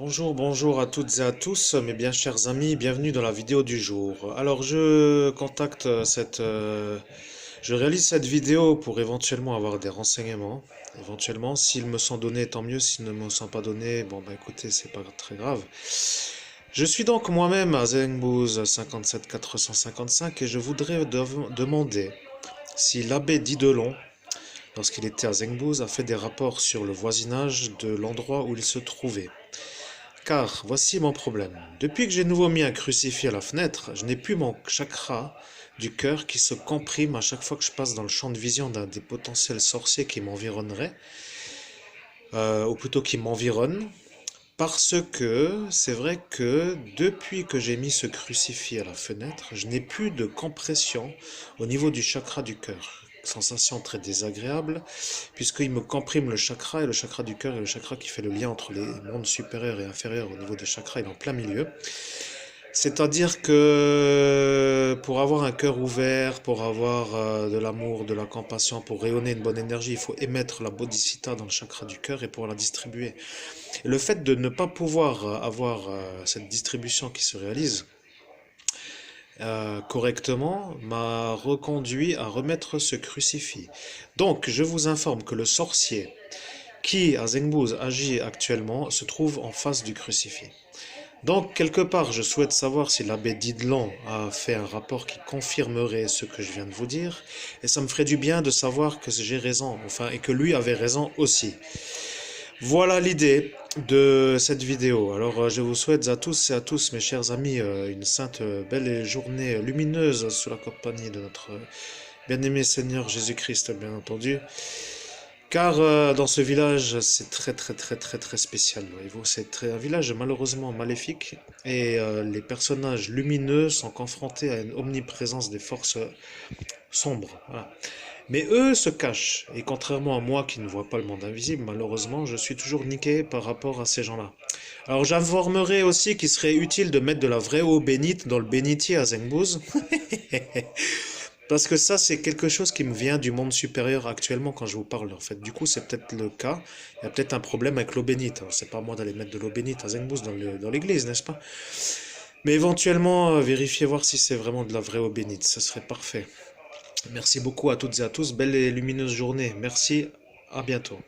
Bonjour, bonjour à toutes et à tous, mes bien chers amis, bienvenue dans la vidéo du jour. Alors je réalise cette vidéo pour éventuellement avoir des renseignements. Éventuellement, s'ils me sont donnés, tant mieux. S'ils ne me sont pas donnés, bon bah écoutez, c'est pas très grave. Je suis donc moi-même à Zengbuz 57455 et je voudrais demander si l'abbé Didelon, lorsqu'il était à Zengbuz, a fait des rapports sur le voisinage de l'endroit où il se trouvait. Car voici mon problème. Depuis que j'ai nouveau mis un crucifix à la fenêtre, je n'ai plus mon chakra du cœur qui se comprime à chaque fois que je passe dans le champ de vision d'un des potentiels sorciers qui m'environnerait, ou plutôt qui m'environne, parce que c'est vrai que depuis que j'ai mis ce crucifix à la fenêtre, je n'ai plus de compression au niveau du chakra du cœur. Sensation très désagréable, puisqu'il me comprime le chakra, et le chakra du cœur est le chakra qui fait le lien entre les mondes supérieurs et inférieurs au niveau des chakras, il est en plein milieu. C'est-à-dire que pour avoir un cœur ouvert, pour avoir de l'amour, de la compassion, pour rayonner une bonne énergie, il faut émettre la bodhisattva dans le chakra du cœur et pour la distribuer. Et le fait de ne pas pouvoir avoir cette distribution qui se réalise correctement m'a reconduit à remettre ce crucifix. Donc, je vous informe que le sorcier qui, à Zengbuz, agit actuellement, se trouve en face du crucifix. Donc, quelque part, je souhaite savoir si l'abbé Didelon a fait un rapport qui confirmerait ce que je viens de vous dire, et ça me ferait du bien de savoir que j'ai raison, enfin, et que lui avait raison aussi. Voilà l'idée de cette vidéo. Alors, je vous souhaite à tous et à tous, mes chers amis, une sainte, belle journée lumineuse sous la compagnie de notre bien-aimé Seigneur Jésus-Christ, bien entendu. Car dans ce village, c'est très spécial. Voyez-vous, c'est un village malheureusement maléfique et les personnages lumineux sont confrontés à une omniprésence des forces sombres. Voilà. Mais eux se cachent et contrairement à moi qui ne vois pas le monde invisible, malheureusement, je suis toujours niqué par rapport à ces gens-là. Alors j'informerai aussi qu'il serait utile de mettre de la vraie eau bénite dans le bénitier à Zengbuz. Parce que ça, c'est quelque chose qui me vient du monde supérieur actuellement quand je vous parle, en fait. Du coup, c'est peut-être le cas. Il y a peut-être un problème avec l'eau bénite. Alors, c'est pas à moi d'aller mettre de l'eau bénite à Zengbuz dans l'église, n'est-ce pas? Mais éventuellement, vérifiez voir si c'est vraiment de la vraie eau bénite. Ça serait parfait. Merci beaucoup à toutes et à tous. Belle et lumineuse journée. Merci. À bientôt.